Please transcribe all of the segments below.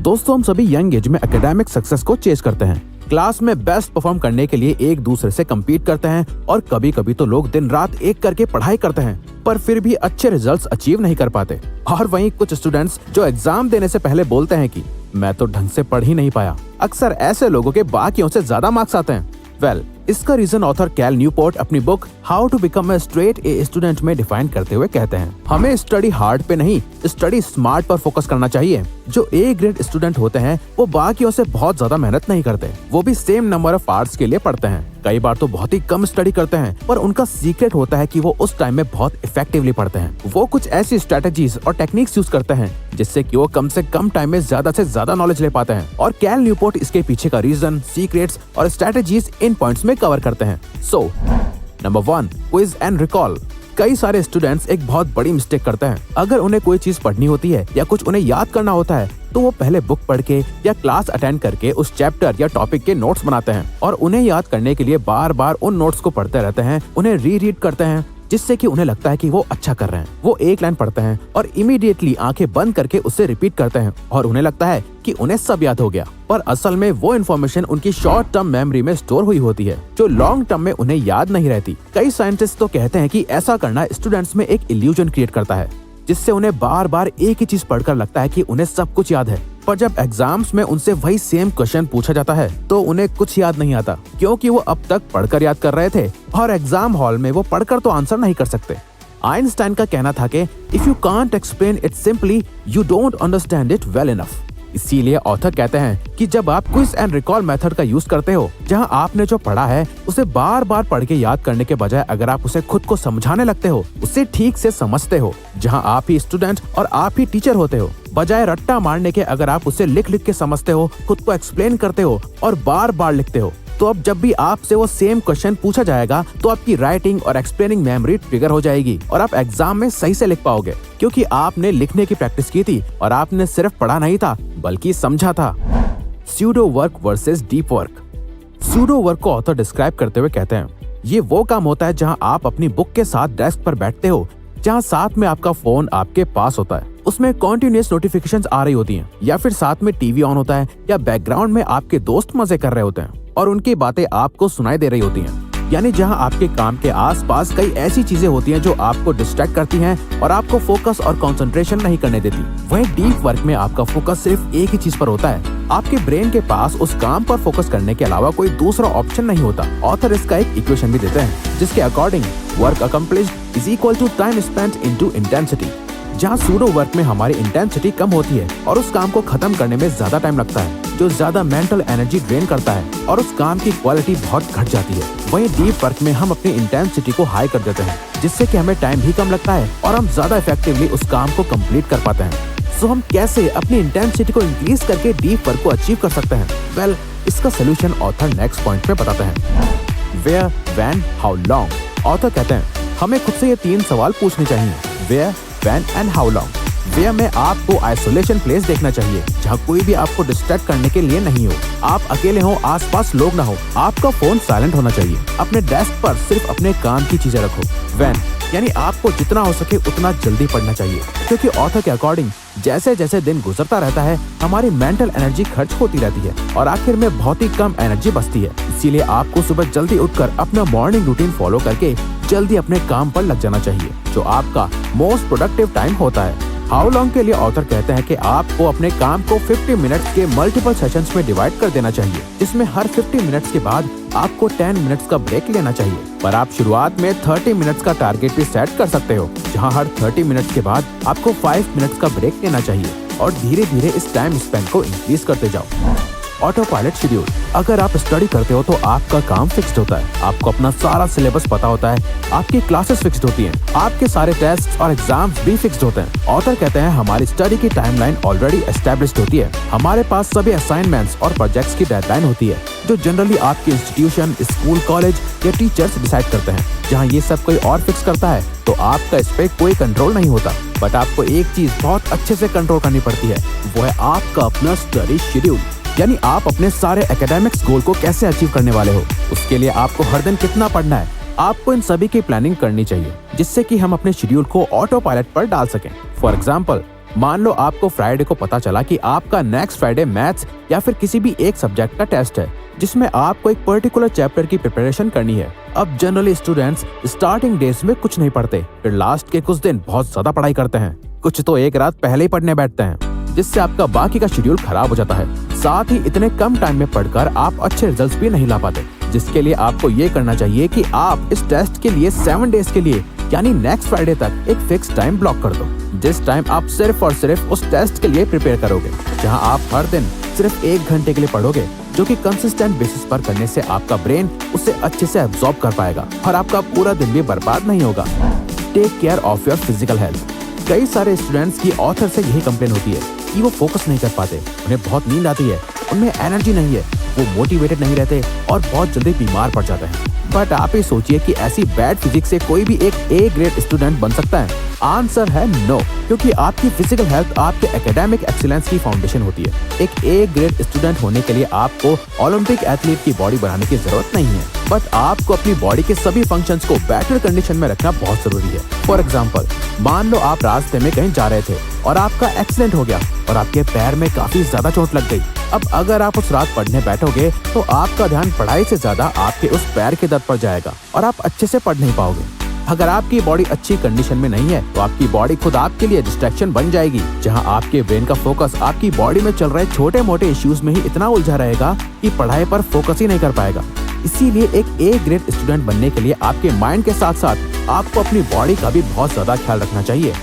दोस्तों, हम सभी यंग एज में एकेडमिक सक्सेस को चेस करते हैं। क्लास में बेस्ट परफॉर्म करने के लिए एक दूसरे से कम्पीट करते हैं और कभी कभी तो लोग दिन रात एक करके पढ़ाई करते हैं, पर फिर भी अच्छे रिजल्ट्स अचीव नहीं कर पाते। और वहीं कुछ स्टूडेंट्स जो एग्जाम देने से पहले बोलते हैं कि मैं तो ढंग से पढ़ ही नहीं पाया। अक्सर ऐसे लोगों के बाकियों से ज्यादा मार्क्स आते हैं। इसका रीजन ऑथर कैल न्यूपोर्ट अपनी book how to become a straight A student में डिफाइन करते हुए कहते हैं, हमें स्टडी हार्ड पे नहीं, स्टडी स्मार्ट पर फोकस करना चाहिए। जो ए ग्रेड स्टूडेंट होते हैं वो बाकियों से बहुत ज्यादा मेहनत नहीं करते, वो भी सेम नंबर ऑफ आवर्स के लिए पढ़ते हैं। कई बार तो बहुत ही कम स्टडी करते हैं, पर उनका सीक्रेट होता है कि वो उस टाइम में बहुत इफेक्टिवली पढ़ते हैं। वो कुछ ऐसी स्ट्रेटेजीज और टेक्निक्स यूज करते हैं जिससे कि वो कम से कम टाइम में ज्यादा से ज्यादा नॉलेज ले पाते हैं। और कैल न्यूपोर्ट इसके पीछे का रीजन, सीक्रेट्स और स्ट्रेटेजीज इन पॉइंट्स में कवर करते हैं। So number 1, quiz and recall. कई सारे स्टूडेंट्स एक बहुत बड़ी मिस्टेक करते हैं। अगर उन्हें कोई चीज पढ़नी होती है या कुछ उन्हें याद करना होता है तो वो पहले बुक पढ़ के या क्लास अटेंड करके उस चैप्टर या टॉपिक के नोट्स बनाते हैं और उन्हें याद करने के लिए बार बार उन नोट्स को पढ़ते रहते हैं, उन्हें रीड करते हैं, जिससे कि उन्हें लगता है कि वो अच्छा कर रहे हैं। वो एक लाइन पढ़ते हैं और इमीडिएटली आंखें बंद करके उसे रिपीट करते हैं और उन्हें लगता है कि उन्हें सब याद हो गया, पर असल में वो इन्फॉर्मेशन उनकी शॉर्ट टर्म मेमोरी में स्टोर हुई होती है जो लॉन्ग टर्म में उन्हें याद नहीं रहती। कई साइंटिस्ट तो कहते हैं कि ऐसा करना स्टूडेंट्स में एक इल्यूजन क्रिएट करता है, जिससे उन्हें बार बार एक ही चीज पढ़कर लगता है कि उन्हें सब कुछ याद है। पर जब एग्जाम्स में उनसे वही सेम क्वेश्चन पूछा जाता है तो उन्हें कुछ याद नहीं आता, क्योंकि वो अब तक पढ़कर याद कर रहे थे और एग्जाम हॉल में वो पढ़कर तो आंसर नहीं कर सकते। आइंस्टाइन का कहना था कि if you can't explain it simply you don't understand it well enough. इसीलिए ऑथर कहते हैं कि जब आप क्विज एंड रिकॉल मेथड का यूज करते हो, जहां आपने जो पढ़ा है उसे बार बार पढ़ के याद करने के बजाय अगर आप उसे खुद को समझाने लगते हो, उसे ठीक से समझते हो, जहां आप ही स्टूडेंट और आप ही टीचर होते हो, बजाय रट्टा मारने के अगर आप उसे लिख लिख के समझते हो, खुद को एक्सप्लेन करते हो और बार बार लिखते हो, तो अब जब भी आपसे वो सेम क्वेश्चन पूछा जाएगा तो आपकी राइटिंग और एक्सप्लेनिंग मेमोरी ट्रिगर हो जाएगी और आप एग्जाम में सही से लिख पाओगे, क्योंकि आपने लिखने की प्रैक्टिस की थी और आपने सिर्फ पढ़ा नहीं था बल्कि समझा था। Pseudo work versus deep work. Pseudo work को ऑथर डिस्क्राइब करते हुए कहते हैं, ये वो काम होता है जहां आप अपनी बुक के साथ डेस्क पर बैठते हो, जहां साथ में आपका फोन आपके पास होता है, उसमें कॉन्टिन्यूअस नोटिफिकेशंस आ रही होती हैं, या फिर साथ में टीवी ऑन होता है या बैकग्राउंड में आपके दोस्त मजे कर रहे होते हैं और उनकी बातें आपको सुनाई दे रही होती हैं। यानी जहां आपके काम के आसपास कई ऐसी चीजें होती हैं जो आपको डिस्ट्रैक्ट करती हैं और आपको फोकस और कंसंट्रेशन नहीं करने देती। वहीं डीप वर्क में आपका फोकस सिर्फ एक ही चीज पर होता है, आपके ब्रेन के पास उस काम पर फोकस करने के अलावा कोई दूसरा ऑप्शन नहीं होता। ऑथर इसका एक इक्वेशन भी देते हैं जिसके according work accomplished is equal to time spent into intensity. जहाँ सूडो वर्क में हमारी इंटेंसिटी कम होती है और उस काम को खत्म करने में ज्यादा टाइम लगता है, जो ज्यादा मेंटल एनर्जी ड्रेन करता है और उस काम की क्वालिटी बहुत घट जाती है। वहीं डीप वर्क में हम अपनी इंटेंसिटी को हाई कर देते हैं, जिससे कि हमें टाइम भी कम लगता है और हम ज्यादा इफेक्टिवली उस काम को कंप्लीट कर पाते हैं। सो हम कैसे अपनी इंटेंसिटी को इंक्रीज करके डीप वर्क को अचीव कर सकते हैं? इसका सोल्यूशन ऑथर नेक्स्ट पॉइंट में बताते हैं। Where, when, how long. Author कहते हैं हमें खुद से ये 3 सवाल पूछने चाहिए, where, when and how long. Where में आपको आइसोलेशन प्लेस देखना चाहिए जहाँ कोई भी आपको डिस्ट्रैक्ट करने के लिए नहीं हो, आप अकेले हो, आसपास लोग ना हो, आपका फोन साइलेंट होना चाहिए, अपने डेस्क पर सिर्फ अपने काम की चीजें रखो। व्हेन यानी आपको जितना हो सके उतना जल्दी पढ़ना चाहिए, क्योंकि ऑथर के अकॉर्डिंग जैसे जैसे दिन गुजरता रहता है हमारी मेंटल एनर्जी खर्च होती रहती है और आखिर में बहुत ही कम एनर्जी बचती है। इसीलिए आपको सुबह जल्दी उठकर अपना मॉर्निंग रूटीन फॉलो करके जल्दी अपने काम पर लग जाना चाहिए, जो आपका मोस्ट प्रोडक्टिव टाइम होता है। हाउ लॉन्ग के लिए ऑथर कहते हैं कि आपको अपने काम को 50 मिनट्स के मल्टीपल सेशंस में डिवाइड कर देना चाहिए, जिसमें हर 50 मिनट्स के बाद आपको 10 मिनट्स का ब्रेक लेना चाहिए। पर आप शुरुआत में 30 मिनट्स का टारगेट भी सेट कर सकते हो, जहां हर 30 मिनट्स के बाद आपको 5 मिनट्स का ब्रेक लेना चाहिए और धीरे धीरे इस टाइम स्पेंड को इंक्रीज करते जाओ। Auto pilot schedule. अगर आप स्टडी करते हो तो आपका काम फिक्स्ड होता है, आपको अपना सारा सिलेबस पता होता है, आपकी क्लासेस फिक्स्ड होती हैं, आपके सारे टेस्ट और एग्जाम्स भी फिक्स्ड होते हैं। ऑथर कहते हैं हमारी स्टडी की टाइमलाइन ऑलरेडी एस्टेब्लिश्ड होती है, हमारे पास सभी असाइनमेंट्स और प्रोजेक्ट्स की डेडलाइन होती है, जो जनरली आपके इंस्टीट्यूशन, स्कूल, कॉलेज या टीचर्स डिसाइड करते हैं। जहाँ ये सब कोई और फिक्स करता है तो आपका इस पे कोई कंट्रोल नहीं होता। बट आपको एक चीज बहुत अच्छे से कंट्रोल करनी पड़ती है, वो है आपका अपना स्टडी शेड्यूल। यानी आप अपने सारे एकेडमिक्स गोल को कैसे अचीव करने वाले हो, उसके लिए आपको हर दिन कितना पढ़ना है, आपको इन सभी की प्लानिंग करनी चाहिए, जिससे कि हम अपने शेड्यूल को ऑटो पायलट पर डाल सकें। फॉर एग्जाम्पल, मान लो आपको फ्राइडे को पता चला कि आपका नेक्स्ट फ्राइडे मैथ्स या फिर किसी भी एक सब्जेक्ट का टेस्ट है जिसमें आपको एक पर्टिकुलर चैप्टर की प्रिपरेशन करनी है। अब जनरली स्टूडेंट्स स्टार्टिंग डेज में कुछ नहीं पढ़ते, फिर लास्ट के कुछ दिन बहुत ज्यादा पढ़ाई करते हैं। कुछ तो एक रात पहले ही पढ़ने बैठते हैं, जिससे आपका बाकी का शेड्यूल खराब हो जाता है। साथ ही इतने कम टाइम में पढ़कर आप अच्छे रिजल्ट्स भी नहीं ला पाते, जिसके लिए आपको ये करना चाहिए कि आप इस टेस्ट के लिए 7 डेज के लिए यानी नेक्स्ट फ्राइडे तक एक फिक्स टाइम ब्लॉक कर दो, जिस टाइम आप सिर्फ और सिर्फ उस टेस्ट के लिए प्रिपेयर करोगे, जहां आप हर दिन सिर्फ 1 घंटे के लिए पढ़ोगे, जो कि कंसिस्टेंट बेसिस पर करने से आपका ब्रेन उसे अच्छे से एब्जॉर्ब कर पाएगा और आपका पूरा दिन भी बर्बाद नहीं होगा। Take care of your physical health. कई सारे स्टूडेंट्स की ऑथर से यही कंप्लेन होती है कि वो फोकस नहीं कर पाते, उन्हें बहुत नींद आती है, उनमें एनर्जी नहीं है, वो मोटिवेटेड नहीं रहते और बहुत जल्दी बीमार पड़ जाते हैं। बट आप ही सोचिए कि ऐसी बैड फिजिक्स से कोई भी एक ए ग्रेड स्टूडेंट बन सकता है? आंसर है नो, क्योंकि आपकी फिजिकल हेल्थ आपके एकेडमिक एक्सीलेंस की फाउंडेशन होती है। एक ए ग्रेड स्टूडेंट होने के लिए आपको ओलंपिक एथलीट की बॉडी बनाने की जरूरत नहीं है, बट आपको अपनी बॉडी के सभी फंक्शंस को बेटर कंडीशन में रखना बहुत जरूरी है। फॉर एग्जाम्पल, मान लो आप रास्ते में कहीं जा रहे थे और आपका एक्सीडेंट हो गया और आपके पैर में काफी ज्यादा चोट लग गई। अब अगर आप उस रात पढ़ने बैठोगे तो आपका ध्यान पढ़ाई से ज्यादा आपके उस पैर के दर्द पर जाएगा और आप अच्छे से पढ़ नहीं पाओगे। अगर आपकी बॉडी अच्छी कंडीशन में नहीं है तो आपकी बॉडी खुद आपके लिए डिस्ट्रैक्शन बन जाएगी, जहां आपके ब्रेन का फोकस आपकी बॉडी में चल रहे छोटे मोटे इश्यूज में ही इतना उलझा रहेगा कि पढ़ाई पर फोकस ही नहीं कर पाएगा। इसीलिए एक ए ग्रेड स्टूडेंट बनने के लिए आपके माइंड के साथ साथ आपको अपनी बॉडी का भी बहुत ज्यादा ख्याल रखना चाहिए।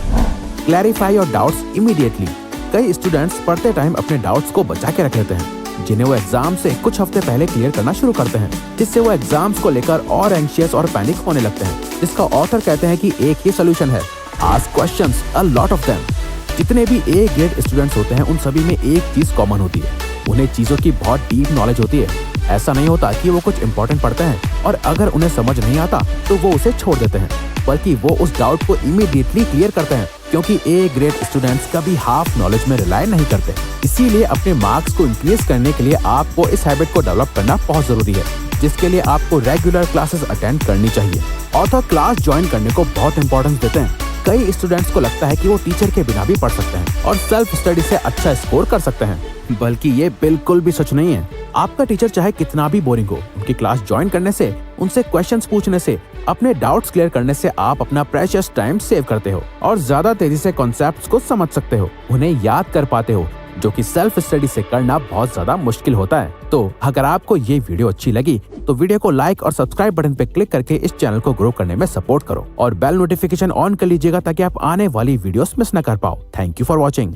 Clarify your doubts immediately. कई स्टूडेंट्स पढ़ते टाइम अपने डाउट्स को बचा के रख लेते हैं, जिन्हें वो एग्जाम से कुछ हफ्ते पहले क्लियर करना शुरू करते हैं, जिससे वो एग्जाम्स को लेकर और एंशियस और पैनिक होने लगते हैं, जिसका ऑथर कहते हैं कि एक ही सोल्यूशन है, ask questions, a lot of them. जितने भी ए ग्रेड स्टूडेंट्स होते हैं उन सभी में एक चीज कॉमन होती है, उन्हें चीजों की बहुत डीप नॉलेज होती है। ऐसा नहीं होता कि वो कुछ इंपॉर्टेंट पढ़ते हैं और अगर उन्हें समझ नहीं आता तो वो उसे छोड़ देते हैं, बल्कि वो उस डाउट को इमीडिएटली क्लियर करते हैं, क्योंकि ए ग्रेड स्टूडेंट्स कभी हाफ नॉलेज में रिलाई नहीं करते। इसीलिए अपने मार्क्स को इंक्रीज करने के लिए आपको इस हैबिट को डेवलप करना बहुत जरूरी है, जिसके लिए आपको रेगुलर क्लासेस अटेंड करनी चाहिए। ऑथर क्लास ज्वाइन करने को बहुत इंपॉर्टेंस देते हैं। कई स्टूडेंट्स को लगता है कि वो टीचर के बिना भी पढ़ सकते हैं और सेल्फ स्टडी से अच्छा स्कोर कर सकते हैं, बल्कि ये बिल्कुल भी सच नहीं है। आपका टीचर चाहे कितना भी बोरिंग हो, उनकी क्लास ज्वाइन करने से, उनसे क्वेश्चंस पूछने से, अपने डाउट्स क्लियर करने से आप अपना प्रेशियस टाइम सेव करते हो और ज्यादा तेजी से कॉन्सेप्ट्स को समझ सकते हो, उन्हें याद कर पाते हो, जो कि सेल्फ स्टडी से करना बहुत ज्यादा मुश्किल होता है। तो अगर आपको ये वीडियो अच्छी लगी तो वीडियो को लाइक और सब्सक्राइब बटन पे क्लिक करके इस चैनल को ग्रो करने में सपोर्ट करो और बेल नोटिफिकेशन ऑन कर लीजिएगा ताकि आप आने वाली वीडियोस मिस न कर पाओ। Thank you for watching.